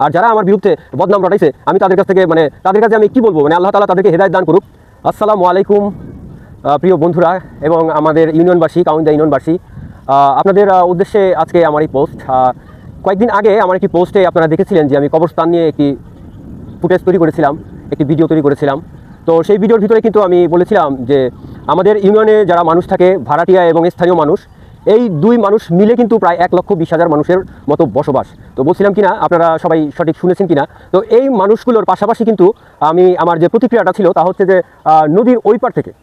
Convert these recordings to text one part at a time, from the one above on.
আর যারা আমার বিরুদ্ধে বদনাম রটাইছে আমি তাদের কাছ থেকে তাদের কাছে আমি কি বলবো, আল্লাহ তাআলা তাদেরকে হেদায়েত দান করুক। আসসালামু আলাইকুম প্রিয় বন্ধুরা এবং আমাদের ইউনিয়নবাসী, কাউন্ডা ইউনিয়নবাসী, আপনাদের উদ্দেশ্যে আজকে আমার এই পোস্ট। কয়েকদিন আগে আমার একটি পোস্টে আপনারা দেখেছিলেন যে আমি কবরস্থান নিয়ে একটি ফুটেজ তৈরি করেছিলাম, একটি ভিডিও তৈরি করেছিলাম। তো সেই ভিডিওর ভিতরে কিন্তু আমি বলেছিলাম যে আমাদের ইউনিয়নে যারা মানুষ থাকে, ভাড়াটিয়া এবং স্থানীয় মানুষ, এই দুই মানুষ মিলে কিন্তু প্রায় 1,20,000 মানুষের মতো বসবাস। তো বলছিলাম কিনা আপনারা সবাই সঠিক শুনেছেন কিনা। তো এই মানুষগুলোর পাশাপাশি কিন্তু আমি আমার যে প্রতিক্রিয়াটা ছিল তা হচ্ছে যে নদীর ওই পার থেকে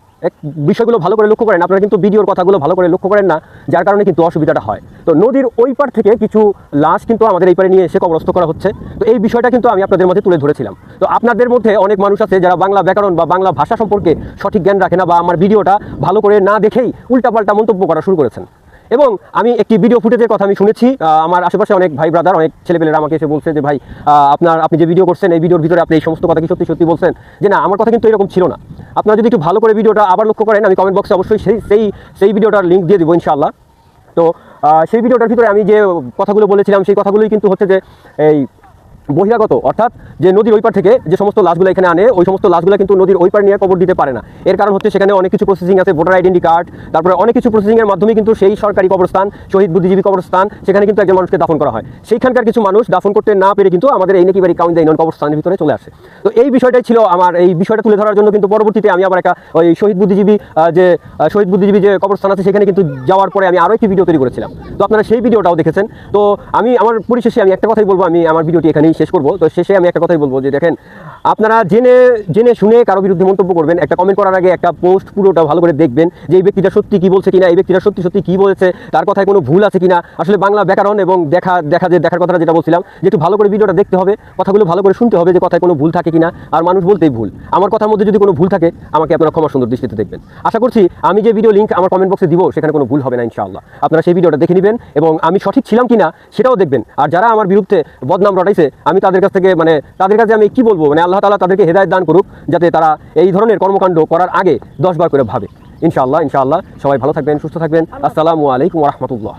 বিষয়গুলো ভালো করে লক্ষ্য করেন, আপনারা কিন্তু ভিডিওর কথাগুলো ভালো করে লক্ষ্য করেন না, যার কারণে কিন্তু অসুবিধাটা হয়। তো নদীর ওই পার থেকে কিছু লাশ কিন্তু আমাদের এই পারে নিয়ে এসে কবরস্থ করা হচ্ছে। তো এই বিষয়টা কিন্তু আমি আপনাদের মধ্যে তুলে ধরেছিলাম। তো আপনাদের মধ্যে অনেক মানুষ আছে যারা বাংলা ব্যাকরণ বা বাংলা ভাষা সম্পর্কে সঠিক জ্ঞান রাখে না, বা আমার ভিডিওটা ভালো করে না দেখেই উল্টাপাল্টা মন্তব্য করা শুরু করেছেন। এবং আমি একটি ভিডিও ফুটেজের কথা আমি শুনেছি, আমার আশেপাশে অনেক ভাই ব্রাদার, অনেক ছেলেপেলেরা আমাকে এসে বলছে যে ভাই আপনি যে ভিডিও করছেন এই ভিডিওর ভিতরে আপনি এই সমস্ত কথা কি সত্যি সত্যি বলছেন? যে না, আমার কথা কিন্তু এরকম ছিল না। আপনারা যদি একটু ভালো করে ভিডিওটা আবার লক্ষ্য করেন, আমি কমেন্ট বক্সে অবশ্যই সেই ভিডিওটার লিঙ্ক দিয়ে দেবো ইনশাআল্লাহ। তো সেই ভিডিওটার ভিতরে আমি যে কথাগুলো বলেছিলাম সেই কথাগুলোই কিন্তু হচ্ছে যে এই বহিরাগত, অর্থাৎ যে নদীর ওই পার থেকে যে সমস্ত লাশগুলো এখানে আনে, ওই সমস্ত লাশগুলো কিন্তু নদীর ওই পার নিয়ে কবর দিতে পারে না। এর কারণ হচ্ছে সেখানে অনেক কিছু প্রসেসিং আছে, ভোটার আইডেন্টি কার্ড, তারপরে অনেক কিছু প্রসেসিংয়ের মাধ্যমে কিন্তু সেই সরকারি কবরস্থান, শহীদ বুদ্ধিজীবী কবরস্থান, সেখানে কিন্তু একজন মানুষকে দাফন করা হয়। সেইখানকার কিছু মানুষ দাফন করতে না পেরে কিন্তু আমাদের এই নেকিবাড়ি কাউন্ডা ইউনিয়ন কবরস্থানের ভিতরে চলে আসে। তো এই বিষয়টাই ছিল আমার, এই বিষয়টা তুলে ধরার জন্য কিন্তু পরবর্তীতে আমি আবার একটা ওই শহীদ বুদ্ধিজীবী যে কবরস্থান আছে সেখানে কিন্তু যাওয়ার পরে আমি আরও একটি ভিডিও তৈরি করেছিলাম। তো আপনারা সেই ভিডিওটাও দেখেছেন। তো আমি আমার পরিশেষে আমি একটা কথাই বলবো, আমি আমার ভিডিওটি এখানেই শেষ করবো। তো শেষে আমি একটা কথাই বলবো যে দেখেন, আপনারা জেনে শুনে কারো বিরুদ্ধে মন্তব্য করবেন, একটা কমেন্ট করার আগে একটা পোস্ট পুরোটা ভালো করে দেখবেন যে এই ব্যক্তিটা সত্যি কি বলছে কিনা, এই ব্যক্তিটা সত্যি সত্যি কি বলেছে, তার কথায় কোনো ভুল আছে কিনা। আসলে বাংলা ব্যাকরণ এবং দেখার কথাটা যেটা বলছিলাম যে একটু ভালো করে ভিডিওটা দেখতে হবে, কথাগুলো ভালো করে শুনতে হবে যে কথায় কোনো ভুল থাকে কিনা। আর মানুষ বলতেই ভুল, আমার কথার মধ্যে যদি কোনো ভুল থাকে আমাকে আপনারা ক্ষমা সুন্দর দৃষ্টিতে দেখবেন। আশা করছি আমি যে ভিডিও লিঙ্ক আমার কমেন্ট বক্সে দিব সেখানে কোনো ভুল হবে না ইনশাআল্লাহ। আপনারা সেই ভিডিওটা দেখে নেবেন এবং আমি সঠিক ছিলাম কিনা সেটাও দেখবেন। আর যারা আমার বিরুদ্ধে বদনাম রটাইছে আমি তাদের কাছ থেকে তাদের কাছে আমি কি বলবো, আল্লাহ তাআলা তাদেরকে হেদায়েত দান করুক, যাতে তারা এই ধরনের কর্মকাণ্ড করার আগে 10 বার করে ভাবে। ইনশাআল্লাহ সবাই ভালো থাকবেন, সুস্থ থাকবেন। আসসালামু আলাইকুম ওয়া রাহমাতুল্লাহ।